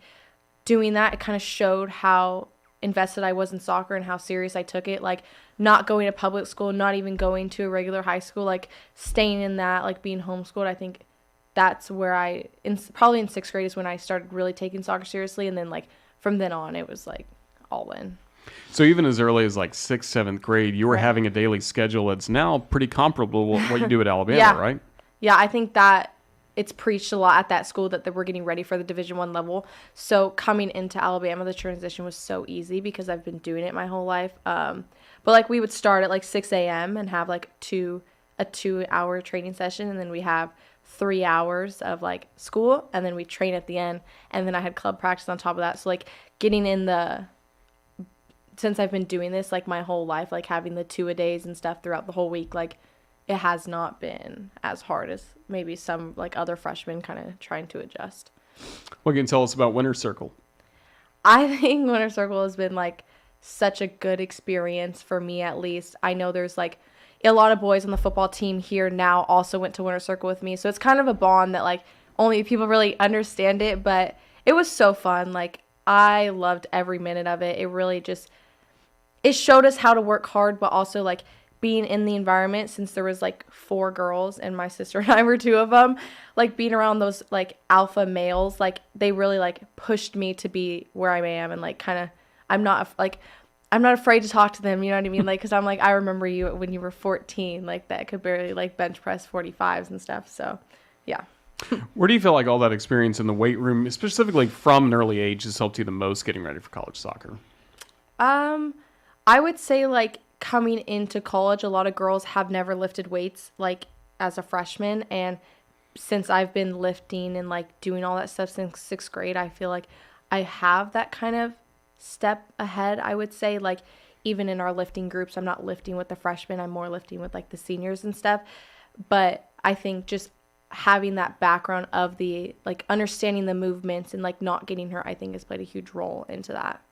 doing that, it kind of showed how invested I was in soccer and how serious I took it. Like not going to public school, not even going to a regular high school, like staying in that, like being homeschooled. I think that's where probably in 6th grade is when I started really taking soccer seriously. And then like from then on, it was like all in. So even as early as like 6th, 7th grade, you were having a daily schedule that's now pretty comparable to what you do at Alabama, right? Yeah, I think that it's preached a lot at that school that we're getting ready for the Division I level. So coming into Alabama, the transition was so easy because I've been doing it my whole life. But like we would start at like 6 a.m. and have like a 2-hour training session, and then we have 3 hours of like school, and then we train at the end, and then I had club practice on top of that. So like getting in since I've been doing this like my whole life, like having the 2-a-days and stuff throughout the whole week, like it has not been as hard as maybe some like other freshmen kind of trying to adjust. What can you tell us about Winter Circle? I think Winter Circle has been like such a good experience for me, at least. I know there's like a lot of boys on the football team here now also went to Winter Circle with me. So it's kind of a bond that like only people really understand it, but it was so fun. Like I loved every minute of it. It showed us how to work hard, but also like being in the environment, since there was like 4 girls and my sister and I were 2 of them, like being around those like alpha males, like they really like pushed me to be where I am, and like kind of I'm not afraid to talk to them, you know what I mean? Like, cause I'm like, I remember you when you were 14, like that could barely like bench press 45s and stuff. So yeah. Where do you feel like all that experience in the weight room, specifically from an early age, has helped you the most getting ready for college soccer? I would say like coming into college, a lot of girls have never lifted weights like as a freshman. And since I've been lifting and like doing all that stuff since 6th grade, I feel like I have that kind of step ahead. I would say like even in our lifting groups, I'm not lifting with the freshmen. I'm more lifting with like the seniors and stuff. But I think just having that background of the like understanding the movements and like not getting hurt, I think has played a huge role into that.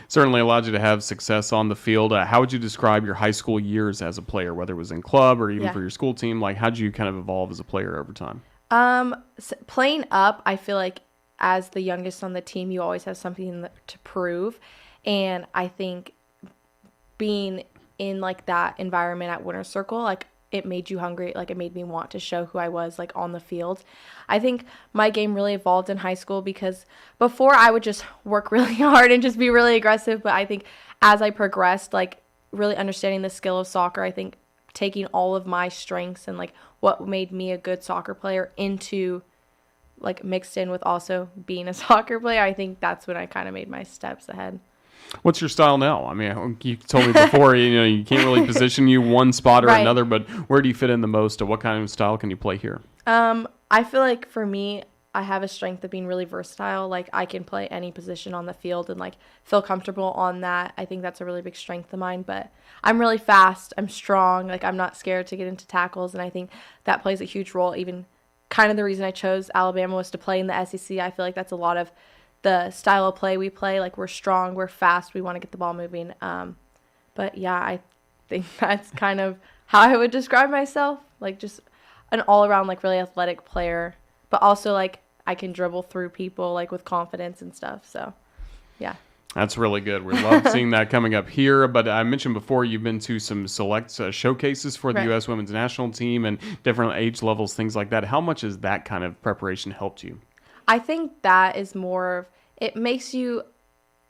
Certainly allowed you to have success on the field. How would you describe your high school years as a player, whether it was in club or even for your school team? Like, how did you kind of evolve as a player over time? Playing up, I feel like as the youngest on the team, you always have something to prove. And I think being in like that environment at Winter Circle, like it made you hungry. Like it made me want to show who I was like on the field. I think my game really evolved in high school because before I would just work really hard and just be really aggressive. But I think as I progressed, like really understanding the skill of soccer, I think taking all of my strengths and like what made me a good soccer player into like mixed in with also being a soccer player, I think that's when I kind of made my steps ahead. What's your style now? I mean, you told me before, you can't really position you one spot or another, but where do you fit in the most? What kind of style can you play here? I feel like for me, I have a strength of being really versatile. Like I can play any position on the field and like feel comfortable on that. I think that's a really big strength of mine, but I'm really fast. I'm strong. Like I'm not scared to get into tackles. And I think that plays a huge role. Even kind of the reason I chose Alabama was to play in the SEC. I feel like that's a lot of the style of play we play. Like we're strong, we're fast, we want to get the ball moving. But yeah, I think that's kind of how I would describe myself. Like just an all around like really athletic player, but also like I can dribble through people like with confidence and stuff. So yeah. That's really good. We love seeing that coming up here. But I mentioned before you've been to some select showcases for the U.S. women's national team and different age levels, things like that. How much has that kind of preparation helped you? I think that is more of, it makes you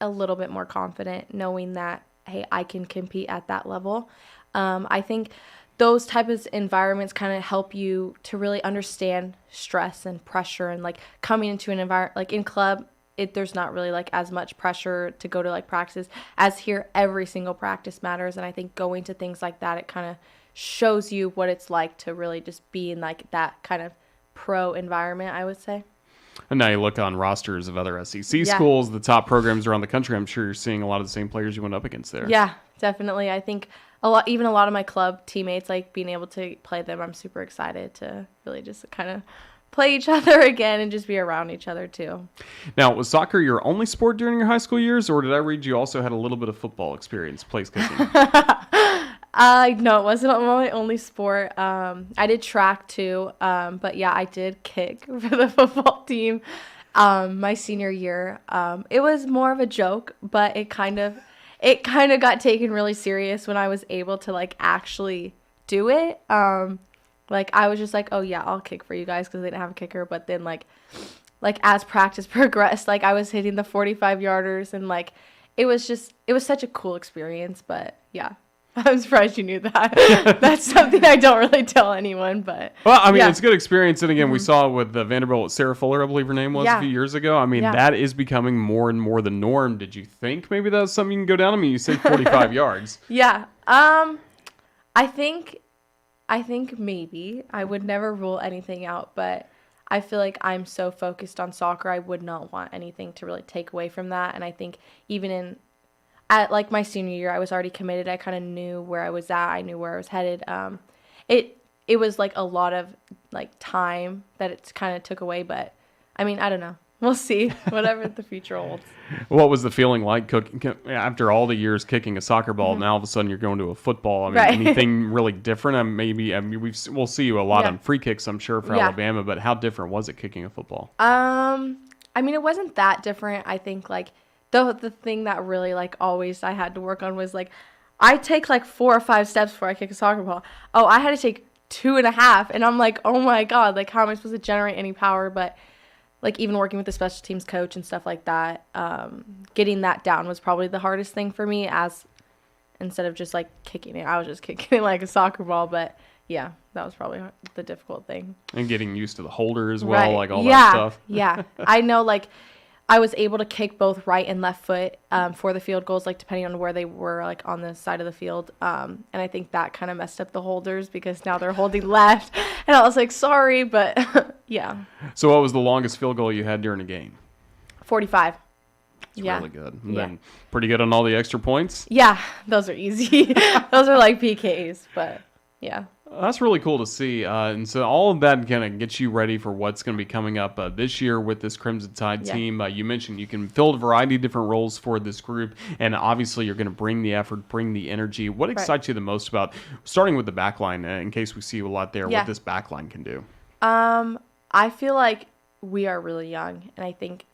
a little bit more confident knowing that, hey, I can compete at that level. I think those types of environments kind of help you to really understand stress and pressure and like coming into an environment like in club. There's not really like as much pressure to go to like practices as here. Every single practice matters. And I think going to things like that, it kind of shows you what it's like to really just be in like that kind of pro environment, I would say. And now you look on rosters of other SEC schools, the top programs around the country. I'm sure you're seeing a lot of the same players you went up against there. Yeah, definitely. I think even a lot of my club teammates, like being able to play them, I'm super excited to really just kind of play each other again and just be around each other too. Now, was soccer your only sport during your high school years, or did I read you also had a little bit of football experience, place kicking? No, it wasn't my only sport. I did track too, but yeah, I did kick for the football team my senior year. It was more of a joke, but it kind of got taken really serious when I was able to like actually do it. Like I was just like, oh yeah, I'll kick for you guys because they didn't have a kicker. But then like as practice progressed, like I was hitting the 45-yarders and like it was such a cool experience. But yeah, I'm surprised you knew that. That's something I don't really tell anyone. But well, I mean, it's a good experience. And again, we saw with Vanderbilt, Sarah Fuller, I believe her name was a few years ago. I mean, that is becoming more and more the norm. Did you think maybe that was something you can go down? I mean, you said 45 yards. Yeah. I think maybe. I would never rule anything out, but I feel like I'm so focused on soccer, I would not want anything to really take away from that. And I think even at like my senior year, I was already committed. I kind of knew where I was at. I knew where I was headed. It was like a lot of like time that it kind of took away, but I mean, I don't know. We'll see whatever the future holds. What was the feeling like after all the years kicking a soccer ball? Now all of a sudden you're going to a football. I mean, anything really different? We'll see you a lot on free kicks, I'm sure, for Alabama. But how different was it kicking a football? I mean, it wasn't that different. I think like the thing that really like always I had to work on was like I take like 4 or 5 steps before I kick a soccer ball. Oh, I had to take 2.5, and I'm like, oh my god, like how am I supposed to generate any power? But like even working with the special teams coach and stuff like that, getting that down was probably the hardest thing for me. As instead of just like kicking it, I was just kicking it like a soccer ball. But yeah, that was probably the difficult thing. And getting used to the holder as well, like all that stuff. Yeah, I know. Like I was able to kick both right and left foot for the field goals, like depending on where they were, like on the side of the field. And I think that kind of messed up the holders because now they're holding left, and I was like, sorry, but yeah. So what was the longest field goal you had during a game? 45. Yeah. really good. And Yeah. then pretty good on all the extra points. Yeah, those are easy. Those are like PKs, but yeah. That's really cool to see. And so all of that kind of gets you ready for what's going to be coming up this year with this Crimson Tide Yeah. team. You mentioned you can fill a variety of different roles for this group, and obviously you're going to bring the effort, bring the energy. What excites you the most about starting with the back line, in case we see a lot there, Yeah. what this back line can do? I feel like we are really young, and I think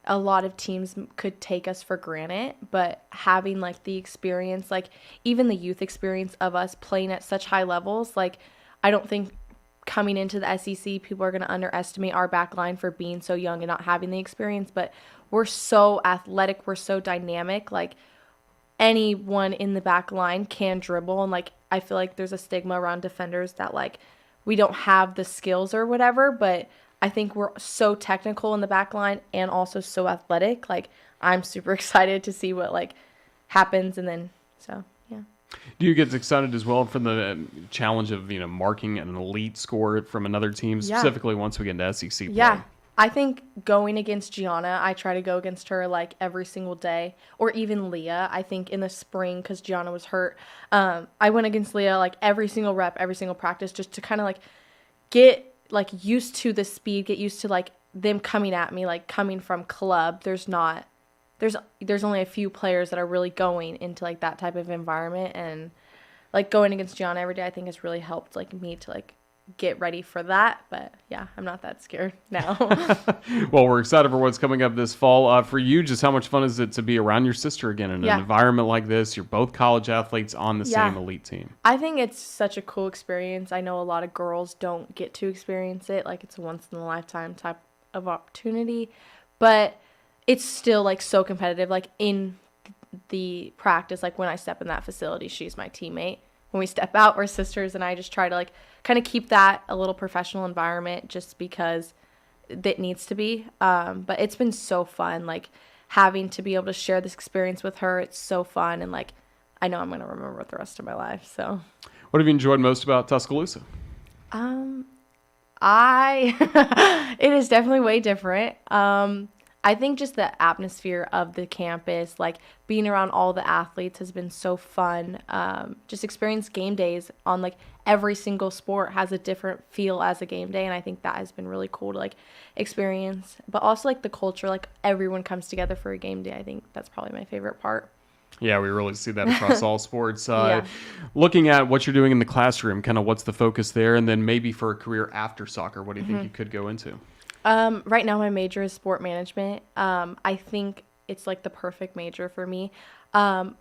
a lot of teams could take us for granted, but having like the experience, like even the youth experience of us playing at such high levels, like I don't think coming into the SEC, people are going to underestimate our back line for being so young and not having the experience, but we're so athletic, we're so dynamic, like anyone in the back line can dribble, and like I feel like there's a stigma around defenders that like we don't have the skills or whatever, but I think we're so technical in the back line and also so athletic. Like I'm super excited to see what like happens, and then so yeah. Do you get excited as well for the challenge of marking an elite score from another team, specifically once we get into SEC play? Yeah. I think going against Gianna, I try to go against her like every single day, or even Leah. I think in the spring, because Gianna was hurt, I went against Leah like every single rep, every single practice, just to kind of like get like used to the speed, get used to like them coming at me, like coming from club. There's only a few players that are really going into like that type of environment, and like going against Gianna every day, I think has really helped like me to like get ready for that. But yeah, I'm not that scared now. Well, we're excited for what's coming up this fall. For you, just how much fun is it to be around your sister again in an environment like this? You're both college athletes on the same elite team. I think it's such a cool experience. I know a lot of girls don't get to experience it. Like it's a once in a lifetime type of opportunity, but it's still like so competitive. Like in the practice, like when I step in that facility, she's my teammate. When we step out, we're sisters, and I just try to like kind of keep that a little professional environment just because it needs to be. But it's been so fun, like having to be able to share this experience with her. It's so fun, and like I know I'm going to remember it the rest of my life. So what have you enjoyed most about Tuscaloosa? It is definitely way different. I think just the atmosphere of the campus, like being around all the athletes has been so fun. Just experience game days on like every single sport has a different feel as a game day. And I think that has been really cool to like experience, but also like the culture, like everyone comes together for a game day. I think that's probably my favorite part. Yeah, we really see that across all sports. Looking at what you're doing in the classroom, kind of what's the focus there? And then maybe for a career after soccer, what do you think you could go into? Right now my major is sport management. I think it's like the perfect major for me. I'm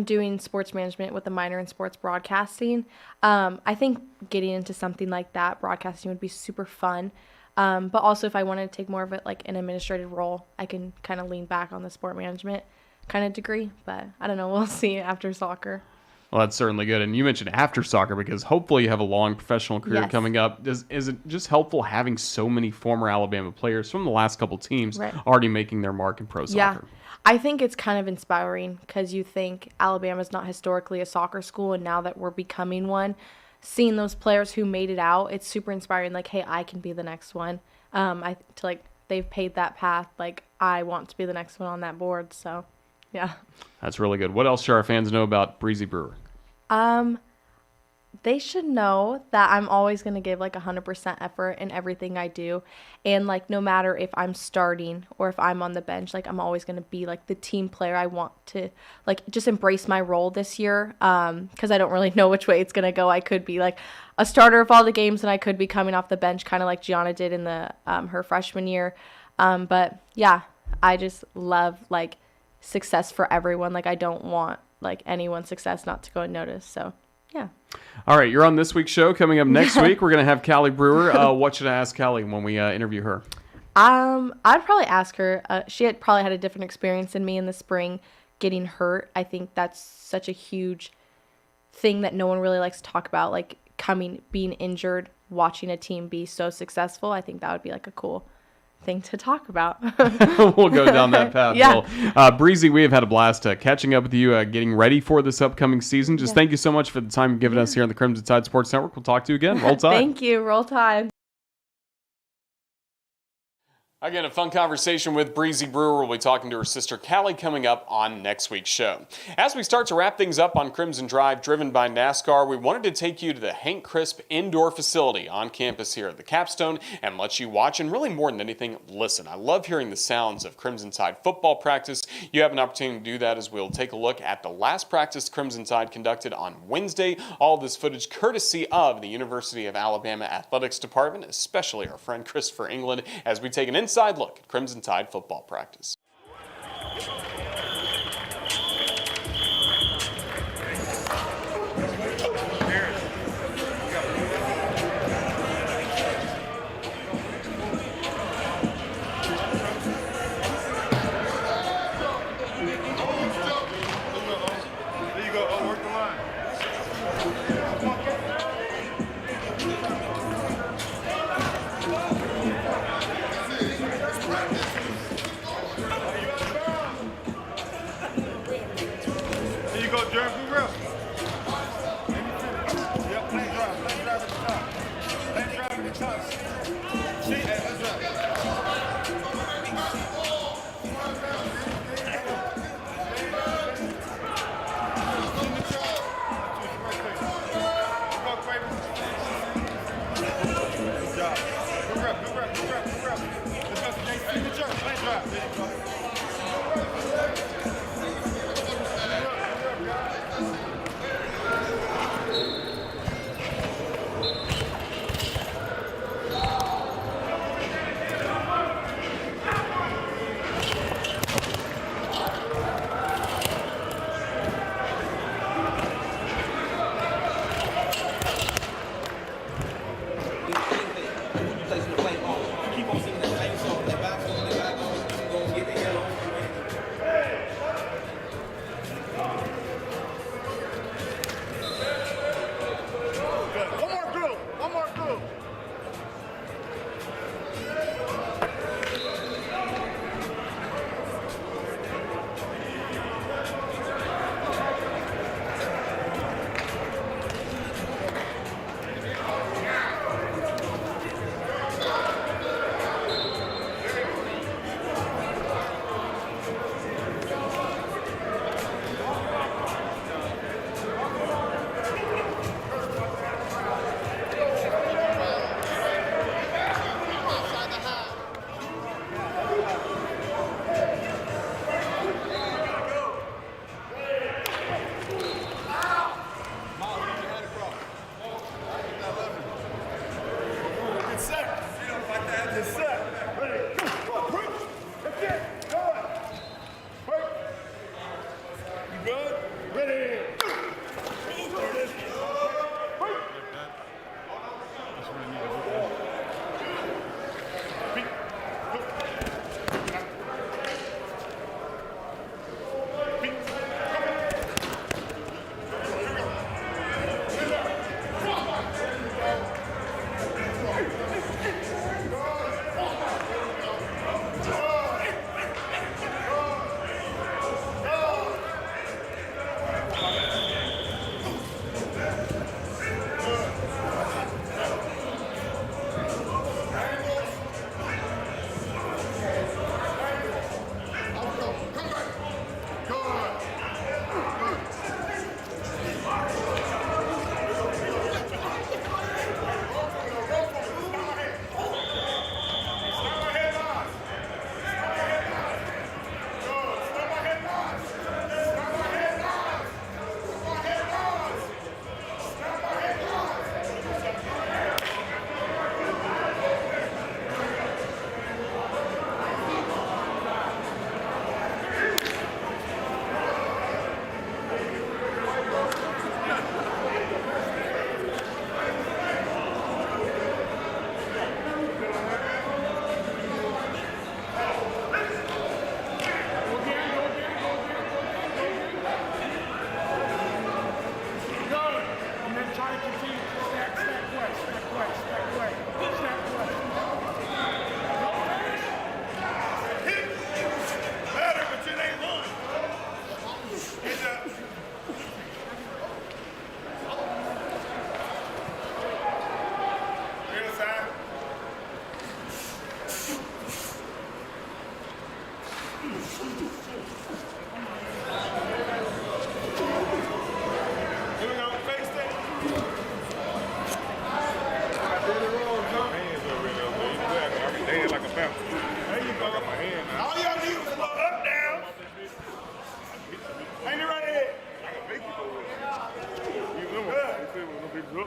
doing sports management with a minor in sports broadcasting. I think getting into something like that, broadcasting, would be super fun. But also if I wanted to take more of it like an administrative role, I can kind of lean back on the sport management kind of degree. But I don't know, we'll see after soccer. Well, that's certainly good. And you mentioned after soccer because hopefully you have a long professional career Yes. coming up. Is it just helpful having so many former Alabama players from the last couple teams Right. already making their mark in pro soccer? I think it's kind of inspiring because you think Alabama's not historically a soccer school, and now that we're becoming one, seeing those players who made it out, it's super inspiring. Like, hey, I can be the next one. They've paved that path. Like, I want to be the next one on that board. So, yeah. That's really good. What else should our fans know about Breezie Brewer? They should know that I'm always going to give like 100% effort in everything I do. And like, no matter if I'm starting or if I'm on the bench, like I'm always going to be like the team player. I want to like just embrace my role this year. Cause I don't really know which way it's going to go. I could be like a starter of all the games, and I could be coming off the bench, kind of like Gianna did in the, her freshman year. But yeah, I just love like success for everyone. Like I don't want like anyone's success not to go unnoticed. So yeah. All right, you're on this week's show. Coming up next week, we're going to have Callie Brewer. What should I ask Callie when we interview her? I'd probably ask her. She had probably had a different experience than me in the spring getting hurt. I think that's such a huge thing that no one really likes to talk about, like being injured, watching a team be so successful. I think that would be like a cool thing to talk about. We'll go down that path. Yeah. Well, Breezie, we have had a blast catching up with you, getting ready for this upcoming season. Just thank you so much for the time you've given us here on the Crimson Tide Sports Network. We'll talk to you again. Roll Tide. Thank you. Roll Tide. Again, a fun conversation with Breezie Brewer. We'll be talking to her sister Callie coming up on next week's show. As we start to wrap things up on Crimson Drive, driven by NASCAR, we wanted to take you to the Hank Crisp indoor facility on campus here at the Capstone and let you watch and really more than anything, listen. I love hearing the sounds of Crimson Tide football practice. You have an opportunity to do that as we'll take a look at the last practice Crimson Tide conducted on Wednesday. All this footage courtesy of the University of Alabama Athletics Department, especially our friend Christopher England, as we take an inside look at Crimson Tide football practice.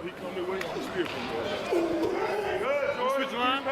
he come the way. He's beautiful. Good, George. Switch line.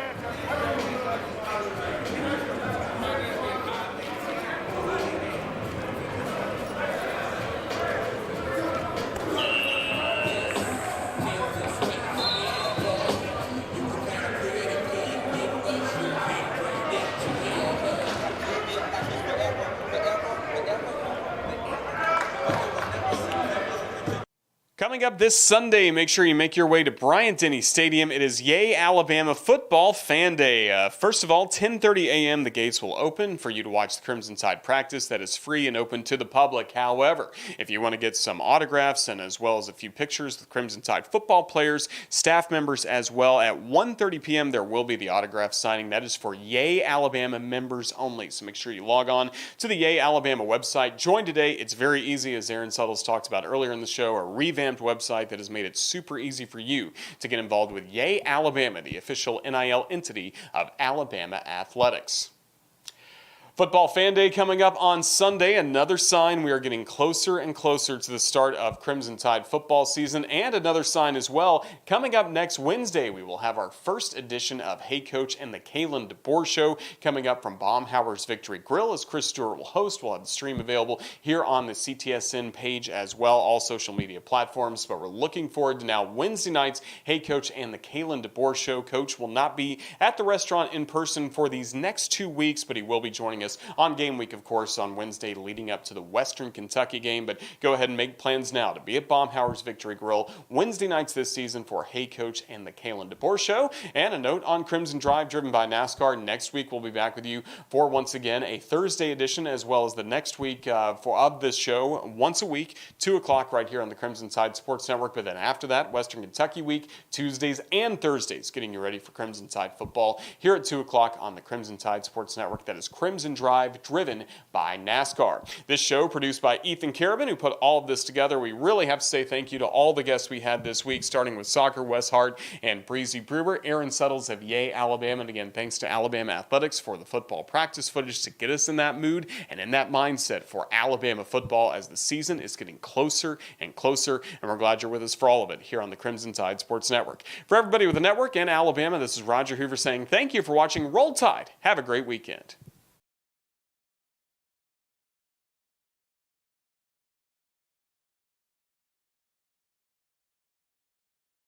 Coming up this Sunday, make sure you make your way to Bryant-Denny Stadium. It is Yay Alabama Football Fan Day. First of all, 10:30 a.m. the gates will open for you to watch the Crimson Tide practice. That is free and open to the public. However, if you want to get some autographs and as well as a few pictures with Crimson Tide football players, staff members as well, at 1:30 p.m. there will be the autograph signing. That is for Yay Alabama members only. So make sure you log on to the Yay Alabama website. Join today. It's very easy, as Aaron Suttles talked about earlier in the show, a revamped website that has made it super easy for you to get involved with Yay Alabama, the official NIL entity of Alabama Athletics. Football Fan Day coming up on Sunday. Another sign we are getting closer and closer to the start of Crimson Tide football season, and another sign as well. Coming up next Wednesday, we will have our first edition of Hey Coach and the Kalen DeBoer Show coming up from Baumhower's Victory Grill, as Chris Stewart will host. We'll have the stream available here on the CTSN page as well, all social media platforms. But we're looking forward to now Wednesday nights, Hey Coach and the Kalen DeBoer Show. Coach will not be at the restaurant in person for these next 2 weeks, but he will be joining us on game week, of course, on Wednesday leading up to the Western Kentucky game. But go ahead and make plans now to be at Baumhower's Victory Grill Wednesday nights this season for Hey Coach and the Kalen DeBoer Show. And a note on Crimson Drive driven by NASCAR. Next week we'll be back with you for, once again, a Thursday edition, as well as the next week of this show once a week, 2 o'clock right here on the Crimson Tide Sports Network. But then after that, Western Kentucky week, Tuesdays and Thursdays, getting you ready for Crimson Tide football here at 2 o'clock on the Crimson Tide Sports Network. That is Crimson Drive, driven by NASCAR. This show produced by Ethan Carabin, who put all of this together. We really have to say thank you to all the guests we had this week, starting with Soccer Wes Hart and Breezie Brewer, Aaron Suttles of Yay Alabama, and again, thanks to Alabama Athletics for the football practice footage to get us in that mood and in that mindset for Alabama football as the season is getting closer and closer, and we're glad you're with us for all of it here on the Crimson Tide Sports Network. For everybody with the network and Alabama, this is Roger Hoover saying thank you for watching Roll Tide. Have a great weekend.